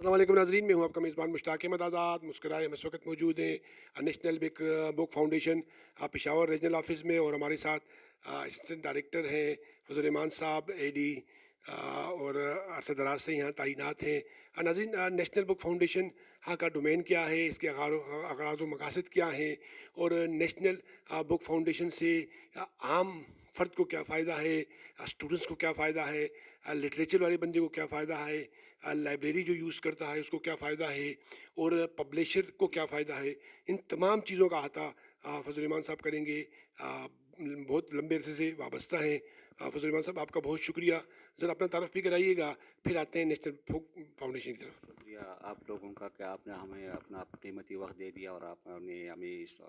السلام علیکم ناظرین، میں ہوں آپ کا میزبان مشتاق احمد آزاد۔ مسکرائے ہم اس وقت موجود ہیں نیشنل بک فاؤنڈیشن پشاور ریجنل آفس میں، اور ہمارے ساتھ اسسٹنٹ ڈائریکٹر ہیں فضل الرحمان صاحب اے ڈی، اور عرصہ دراز سے یہاں تعینات ہیں۔ ناظرین، نیشنل بک فاؤنڈیشن کا ڈومین کیا ہے، اس کے اغراض و مقاصد کیا ہیں، اور نیشنل بک فاؤنڈیشن سے عام فرد کو کیا فائدہ ہے، اسٹوڈنٹس کو کیا فائدہ ہے، لٹریچر والے بندے کو کیا فائدہ ہے، لائبریری جو یوز کرتا ہے اس کو کیا فائدہ ہے، اور پبلشر کو کیا فائدہ ہے، ان تمام چیزوں کا احاطہ فضل الرحمان صاحب کریں گے۔ بہت لمبے عرصے سے وابستہ ہیں فضل الرحمان صاحب، آپ کا بہت شکریہ۔ ذرا اپنا تعارف بھی کرائیے گا، پھر آتے ہیں نیشنل بک فاؤنڈیشن کی طرف۔ شکریہ آپ لوگوں کا کہ آپ نے ہمیں اپنا قیمتی وقت دے دیا، اور آپ نے ہمیں اس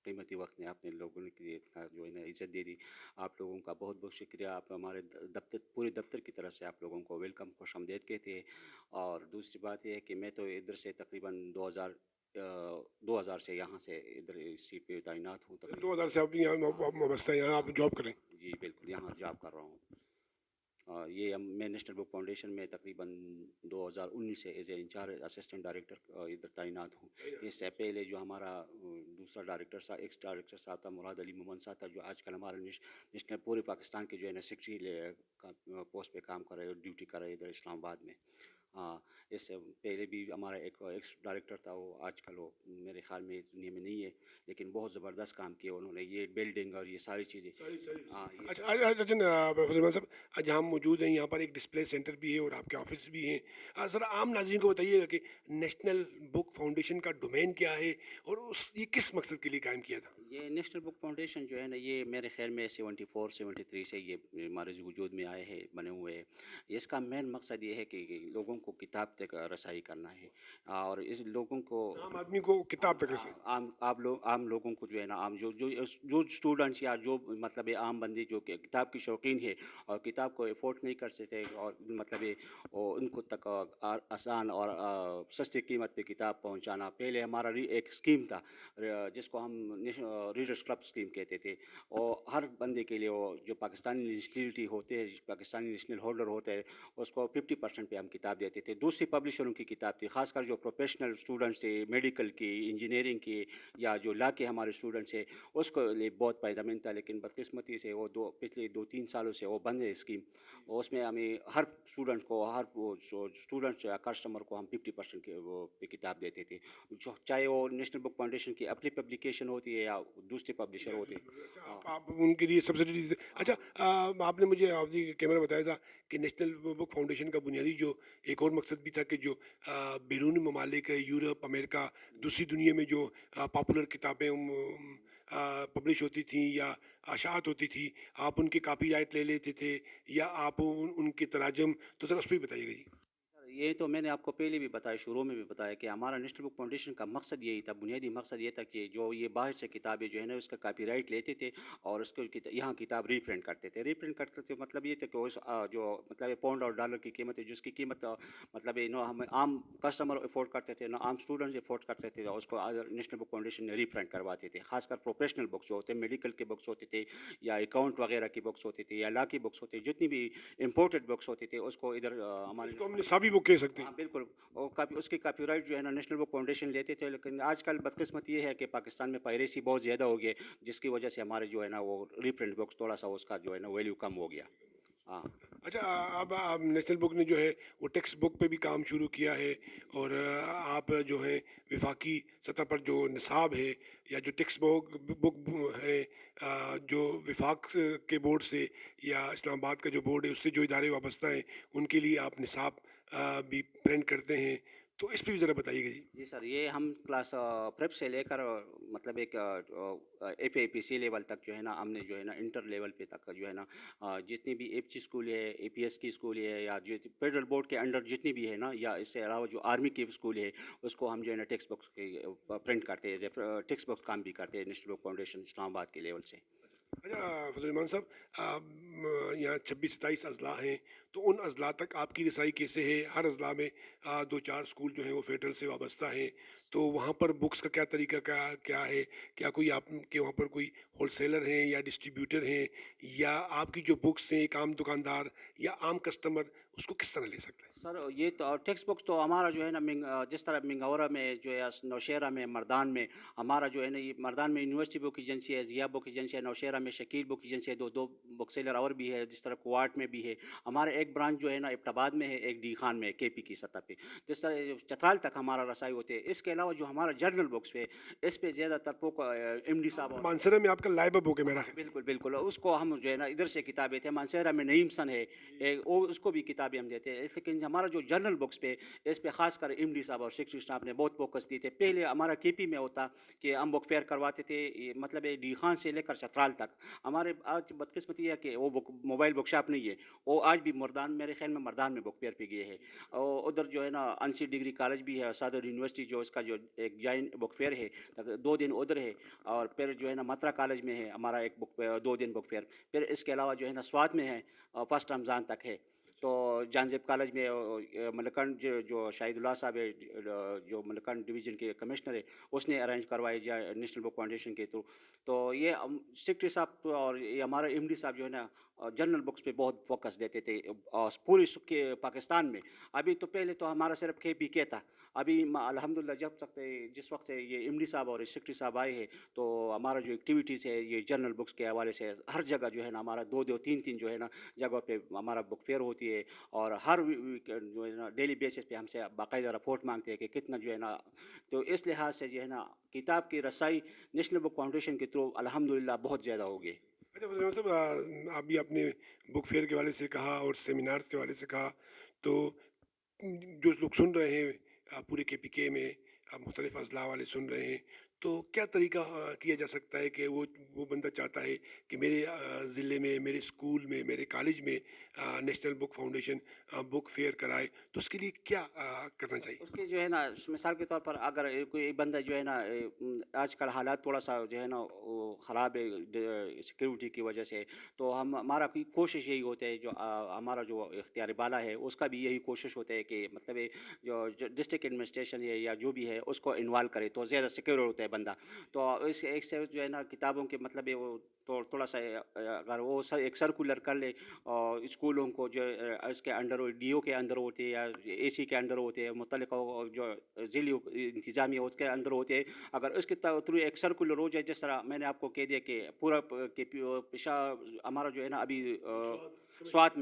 قیمتی وقت میں اپنے لوگوں کے لیے اتنا جو ہے نا عزت دے دی۔ آپ لوگوں کا بہت بہت شکریہ۔ آپ ہمارے دفتر، پورے دفتر کی طرف سے آپ لوگوں کو ویلکم، خوش آمدید کہتے ہیں۔ اور دوسری بات یہ ہے کہ میں تو ادھر سے تقریباً 2000 سے یہاں سے ادھر اس سیٹ پہ تعینات ہوں دو تقریباً۔ ہزار سے آپ یہاں ہاں وابستہ ہیں، یہاں آپ ہاں جاب کریں؟ جی بالکل، یہاں جاب کر رہا ہوں۔ یہ میں نیشنل بک فاؤنڈیشن میں تقریباً 2019 سے as a incharge assistant director ادھر تعینات ہوں۔ اس سے پہلے جو ہمارا دوسرا ڈائریکٹر صاحب، ایکس ڈائریکٹر صاحب تھا مراد علی مومن صاحب تھا، جو آج کل ہمارا نیشنل پورے پاکستان کے جو ہے نا سیکرٹری پوسٹ پہ کام کر رہے ہیں، ڈیوٹی کر رہے ہیں ادھر اسلام آباد میں۔ ہاں، اس سے پہلے بھی ہمارا ایک ایکس ڈائریکٹر تھا، وہ آج کل وہ میرے خیال میں اس دنیا میں نہیں ہے، لیکن بہت زبردست کام کیا انہوں نے، یہ بلڈنگ اور یہ ساری چیزیں۔ ہاں یہ اچھا اچھا فضل الرحمان صاحب، جہاں ہم موجود ہیں یہاں پر ایک ڈسپلے سینٹر بھی ہے اور آپ کے آفس بھی ہیں۔ ذرا عام ناظرین کو بتائیے گا کہ نیشنل بک فاؤنڈیشن کا ڈومین کیا ہے، اور یہ کس مقصد کے لیے قائم کیا تھا؟ یہ نیشنل بک فاؤنڈیشن جو ہے نا، یہ میرے خیال میں 74 73 سے یہ ہمارے وجود میں آئے ہیں، بنے ہوئے ہیں۔ اس کا مین مقصد یہ ہے کہ لوگوں کو کتاب تک رسائی کرنا ہے، اور اس لوگوں کو عام آدمی کو کتاب تک رسے۔ عام لوگوں کو جو ہے نا، عام جو اسٹوڈنٹس یا جو مطلب عام بندے جو کہ کتاب کی شوقین ہے اور کتاب کو افورڈ نہیں کر سکتے، اور مطلب ان کو تک آسان اور سستی قیمت پہ کتاب پہنچانا۔ پہلے ہمارا ایک اسکیم تھا جس کو ہم ریڈرس کلب اسکیم کہتے تھے، اور ہر بندے کے لیے وہ جو پاکستانی نیشنلٹی ہوتے ہیں، پاکستانی نیشنل ہولڈر ہوتے ہیں، اس کو 50% پہ ہم کتاب دیتے تھے۔ دوسری پبلشروں کی کتاب تھی، خاص کر جو پروفیشنل اسٹوڈنٹس تھے، میڈیکل کی، انجینئرنگ کی، یا جو لا کے ہمارے اسٹوڈنٹس ہیں، اس کو لیے بہت فائدہ مند تھا۔ لیکن بدقسمتی سے وہ پچھلے 2 3 سالوں سے وہ بند ہے اسکیم، اور اس میں ہمیں ہر اسٹوڈنٹ کو، ہر اسٹوڈنٹ یا کسٹمر کو ہم 50% کے وہ پہ کتاب دیتے تھے، چاہے وہ نیشنل بک فاؤنڈیشن کی اپنی پبلیکیشن ہوتی ہے یا دوسرے پبلشر ہوتے اچھا، ہیں۔ آپ ان کے لیے سبسڈی دیتے؟ اچھا، آپ نے مجھے آف دی کیمرہ بتایا تھا کہ نیشنل بک فاؤنڈیشن کا بنیادی جو ایک اور مقصد بھی تھا کہ جو بیرونی ممالک، یورپ، امریکہ، دوسری دنیا میں جو پاپولر کتابیں پبلش ہوتی تھیں یا اشاعت ہوتی تھی، آپ ان کے کاپی رائٹ لے لیتے تھے، یا آپ ان کے تراجم؟ تو ذرا اس پہ بھی بتائیے گا جی۔ سر، یہ تو میں نے آپ کو پہلے بھی بتایا، شروع میں بھی بتایا کہ ہمارا نیشنل بک فاؤنڈیشن کا مقصد یہی تھا، بنیادی مقصد یہ تھا کہ جو یہ باہر سے کتابیں جو ہے نا، اس کا کاپی رائٹ لیتے تھے، اور اس کو یہاں کتاب ریپرنٹ کرتے تھے۔ ریپرنٹ کرتے تھے مطلب یہ تھا کہ اس جو مطلب پاؤنڈ اور ڈالر کی قیمت ہے، جس کی قیمت مطلب نہ ہم عام کسٹمر افورڈ کرتے تھے، نہ عام اسٹوڈنٹ افورڈ کرتے تھے، اس کو نیشنل بک فاؤنڈیشن نے ریپرنٹ کرواتے تھے۔ خاص کر پروفیشنل بکس جو ہوتے ہیں، میڈیکل کے بکس ہوتے تھے، یا اکاؤنٹ وغیرہ کی بکس ہوتی تھی، یا لا کی بکس ہوتی، جتنی بھی امپورٹڈ بکس ہوتی تھی، اس کو ادھر اس ہمارے کو ہم نصابی بک کہہ سکتے ہاں ہیں۔ بالکل، وہ اس کی کاپی رائٹ جو ہے نا نیشنل بک فاؤنڈیشن لیتے تھے۔ لیکن آج کل بدقسمت یہ ہے کہ پاکستان میں پائریسی بہت زیادہ ہو گئی، جس کی وجہ سے ہمارے جو ہے نا وہ ریپرنٹ بکس تھوڑا سا اس کا جو ہے نا ویلیو کم ہو گیا۔ ہاں اچھا، اب نیشنل بک نے جو ہے وہ ٹیکسٹ بک پہ بھی کام شروع کیا ہے، اور آپ جو ہیں وفاقی سطح پر جو نصاب ہے یا جو ٹیکسٹ بک ہے، جو وفاق کے بورڈ سے یا اسلام آباد کا جو بورڈ ہے اس سے جو ادارے وابستہ ہیں، ان کے لیے آپ نصاب بھی پرنٹ کرتے ہیں، تو اس پہ بھی ذرا بتائیے گا جی۔ جی سر، یہ ہم کلاس پریپ سے لے کر مطلب ایک F A P C level تک جو ہے نا، ہم نے جو ہے نا انٹر لیول پہ تک جو ہے نا جتنی بھی ایف جی اسکول ہے، اے پی ایس کی اسکول ہے، یا جو فیڈرل بورڈ کے انڈر جتنی بھی ہے نا، یا اس سے علاوہ جو آرمی کی اسکول ہے، اس کو ہم جو ہے نا ٹیکسٹ بکس پرنٹ کرتے ہیں، ایز اے ٹیکسٹ بکس کام بھی کرتے ہیں نیشنل بک فاؤنڈیشن اسلام آباد کے لیول سے۔ اچھا فضل الرحمان صاحب، یہاں 26 27 اضلاع ہیں، تو ان اضلاع تک آپ کی رسائی کیسے ہے؟ ہر اضلاع میں 2 4 اسکول جو ہیں وہ فیڈرل سے وابستہ ہیں، تو وہاں پر بکس کا کیا طریقہ کیا ہے؟ کیا کوئی آپ کے وہاں پر کوئی ہول سیلر ہیں یا ڈسٹریبیوٹر ہیں، یا آپ کی جو بکس ہیں ایک عام دکاندار یا عام کسٹمر اس کو کس طرح لے سکتا ہے؟ سر یہ تو ٹیکسٹ بک تو ہمارا جو ہے نا جس طرح منگورہ میں جو ہے نوشہرہ میں مردان میں ہمارا جو ہے نا یہ مردان میں یونیورسٹی بک ایجنسی ہے، ضیاء بک ایجنسی ہے، نوشہرہ میں شکیل بک ایجنسی ہے، دو بک سیلر اور بھی ہے، جس طرح کوارٹ میں بھی ہے ہمارا ایک برانچ جو ہے نا ابٹ آباد میں ہے، ایک ڈی خان میں ہے، کے پی کی سطح پہ، جس طرح چترال تک ہمارا رسائی ہوتے ہے۔ اس کے علاوہ جو ہمارا جرنل بکس پہ اس پہ زیادہ تر ایم ڈی صاحب اور مانسرا میں آپ کا لائبہ بک ہے میرا خیال؟ بالکل بالکل اس کو ہم جو ہے نا ادھر سے کتابیں تھے، مانسہرہ میں نعیم سن ہے اس کو بھی کتابیں ہم دیتے ہیں، لیکن ہمارا جو جرنل بکس پہ اس پہ خاص کر ایم ڈی صاحب اور سیکرٹری صاحب نے بہت فوکس دی تھے۔ پہلے ہمارا کے پی میں ہوتا کہ ہم بک فیئر کرواتے تھے، مطلب ڈی خان سے لے کر چترال تک ہمارے آج بدقسمتی ہے کہ وہ موبائل بک شاپ نہیں ہے، وہ آج بھی مردان میرے خیال میں مردان میں بک فیئر پہ گئے ہے، اور ادھر جو ہے نا انسی ڈگری کالج بھی ہے، صدر یونیورسٹی جو اس کا جو ایک جائنٹ بک فیئر ہے 2 دن ادھر ہے، اور پھر جو ہے نا مترا کالج میں ہے ہمارا ایک 2 دن بک فیئر، پھر اس کے علاوہ جو ہے نا سوات میں ہے، فرسٹ رمضان تک ہے، تو جانزیب کالج میں ملکنڈ جو شاہد اللہ صاحب ہے جو ملکنڈ ڈویژن کے کمشنر ہے، اس نے ارینج کروائی نیشنل بک فاؤنڈیشن کے تھرو، تو یہ سیکرٹری صاحب اور یہ ہمارا ایم ڈی صاحب جو ہے نا جنرل بکس پہ بہت فوکس دیتے تھے پوری پاکستان میں۔ ابھی تو پہلے تو ہمارا صرف کے پی کے تھا، ابھی الحمدللہ جب تک جس وقت سے یہ ایم ڈی صاحب اور سیکرٹری صاحب آئے ہیں تو ہمارا جو ایکٹیویٹیز ہے یہ جرنل بکس کے حوالے سے ہر جگہ جو ہے نا ہمارا 2 2 3 3 جو ہے نا جگہ پہ ہمارا بک فیئر ہوتی ہے، اور ہر ویکینڈ جو ہے نا ڈیلی بیسس پہ ہم سے باقاعدہ رپورٹ مانگتے ہیں کہ کتنا جو ہے نا، تو اس لحاظ سے جو ہے نا کتاب کی رسائی نیشنل بک فاؤنڈیشن کے تھرو الحمدللہ بہت زیادہ ہو گئی۔ اچھا فضل الرحمان صاحب، ابھی آپ نے بک فیئر کے حوالے سے کہا اور سیمینارز کے حوالے سے کہا، تو جو لوگ سن رہے ہیں پورے کے پی کے میں مختلف اضلاع والے سن رہے ہیں، تو کیا طریقہ کیا جا سکتا ہے کہ وہ بندہ چاہتا ہے کہ میرے ضلع میں، میرے اسکول میں، میرے کالج میں نیشنل بک فاؤنڈیشن بک فیئر کرائے، تو اس کے لیے کیا کرنا چاہیے؟ اس کے جو ہے نا مثال کے طور پر اگر کوئی بندہ جو ہے نا آج کل حالات تھوڑا سا جو ہے نا وہ خراب ہے سیکیورٹی کی وجہ سے، تو ہمارا کوشش یہی ہوتا ہے، جو ہمارا جو اختیار بالا ہے اس کا بھی یہی کوشش ہوتا ہے کہ مطلب جو ڈسٹرکٹ ایڈمنسٹریشن ہے یا جو بھی ہے اس کو انوالو کرے تو زیادہ سیکیور ہوتا ہے بندہ، تو اس ایک سے جو ہے نا کتابوں کے مطلب ہے وہ تو تھوڑا سا اگر وہ ایک سرکولر کر لے اور اسکولوں کو جو اس کے انڈر ڈی او کے اندر ہوتے ہیں یا اے سی کے اندر ہوتے ہیں، متعلقہ جو ضلعی انتظامیہ اس کے اندر ہوتے ہیں، اگر اس کے تھرو ایک سرکولر ہو جائے، جس طرح میں نے آپ کو کہہ دیا کہ پورا ہمارا جو ہے نا ابھی سوات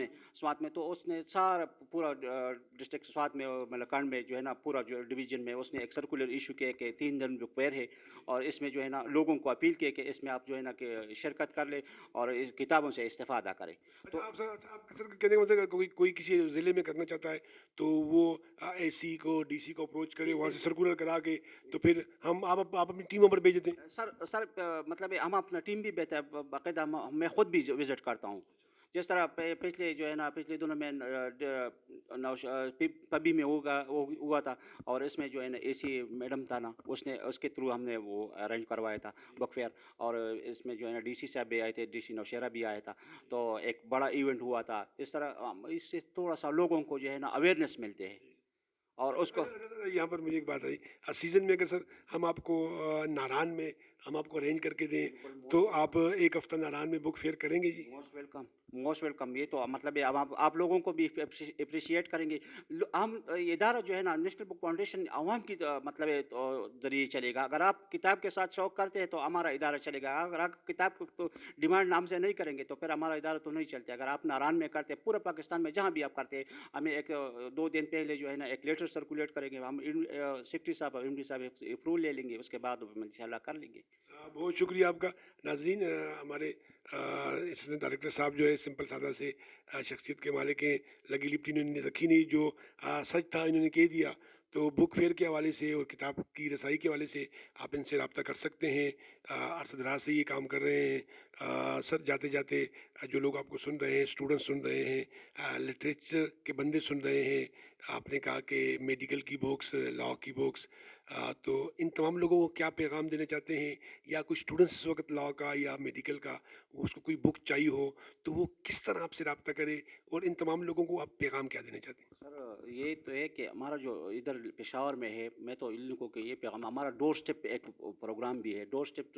میں تو اس نے سارا پورا ڈسٹرکٹ سوات میں اور ملکانڈ میں جو ہے نا پورا جو ڈویژن میں اس نے ایک سرکولر ایشو کیا کہ 3 دن بک فیئر ہے، اور اس میں جو ہے نا لوگوں کو اپیل کیا کہ اس میں آپ جو ہے نا کہ شرکت کر لیں اور اس کتابوں سے استفادہ کریں۔ اچھا، آپ سر کہنے کا مطلب ہے کہ کوئی کسی ضلع میں کرنا چاہتا ہے تو وہ اے سی کو، ڈی سی کو اپروچ کرے، وہاں سے سرکولر کرا کے، تو پھر آپ اپنی ٹیموں پر بھیج دیتے ہیں؟ سر مطلب ہم اپنا ٹیم بھی بہتا ہے باقاعدہ، میں خود بھی وزٹ کرتا ہوں، جس طرح پچھلے جو ہے نا پچھلے دنوں میں پبی میں ہوا تھا، اور اس میں جو ہے نا اے سی میڈم تھا نا، اس کے تھرو ہم نے وہ ارینج کروایا تھا بک فیئر، اور اس میں جو ہے نا ڈی سی صاحب بھی آئے تھے، ڈی سی نوشہرہ بھی آیا تھا، تو ایک بڑا ایونٹ ہوا تھا، اس طرح اس سے تھوڑا سا لوگوں کو جو ہے نا اویئرنیس ملتے ہیں، اور اس کو یہاں پر مجھے ایک بات آئی، سیزن میں اگر سر ہم آپ کو ناران میں ہم آپ کو ارینج کر کے دیں تو آپ ایک ہفتہ ناران میں بک فیئر کریں گے جی؟ موسٹ ویلکم، موسٹ ویلکم، یہ تو مطلب ہے آپ لوگوں کو بھی اپریشیٹ کریں گے، ہم ادارہ جو ہے نا نیشنل بک فاؤنڈیشن عوام کی مطلب ہے تو ذریعے چلے گا، اگر آپ کتاب کے ساتھ شوق کرتے ہیں تو ہمارا ادارہ چلے گا، اگر آپ کتاب کو تو ڈیمانڈ نام سے نہیں کریں گے تو پھر ہمارا ادارہ تو نہیں چلتے، اگر آپ ناران میں کرتے ہیں، پورے پاکستان میں جہاں بھی آپ کرتے ہیں، ہمیں ایک 2 دن پہلے جو ہے نا ایک لیٹر سرکولیٹ کریں گے، ہم سیکرٹری صاحب اور ایم ڈی صاحب اپروول لے لیں گے، اس کے بعد انشاءاللہ کر لیں گے۔ بہت شکریہ آپ کا۔ ناظرین، ہمارے اسسٹنٹ ڈائریکٹر صاحب جو ہے سمپل سادہ سے شخصیت کے مالک ہیں، لگی لپٹی انہوں نے رکھی نہیں، جو سچ تھا انہوں نے کہہ دیا۔ تو بک فیئر کے حوالے سے اور کتاب کی رسائی کے حوالے سے آپ ان سے رابطہ کر سکتے ہیں، عرصہ دراز سے یہ کام کر رہے ہیں۔ سر جاتے جاتے جو لوگ آپ کو سن رہے ہیں، اسٹوڈنٹ سن رہے ہیں، لٹریچر کے بندے سن رہے ہیں، آپ نے کہا کہ میڈیکل کی بکس، لاء کی بکس، تو ان تمام لوگوں کو کیا پیغام دینا چاہتے ہیں، یا کوئی اسٹوڈنٹس اس وقت لاء کا یا میڈیکل کا اس کو کوئی بک چاہیے ہو تو وہ کس طرح آپ سے رابطہ کرے، اور ان تمام لوگوں کو آپ پیغام کیا دینا چاہتے ہیں؟ سر یہ تو ہے کہ ہمارا جو ادھر پشاور میں ہے، میں تو ان لوگوں کو یہ پیغام، ہمارا ڈور اسٹیپ ایک پروگرام بھی ہے، ڈور اسٹیپ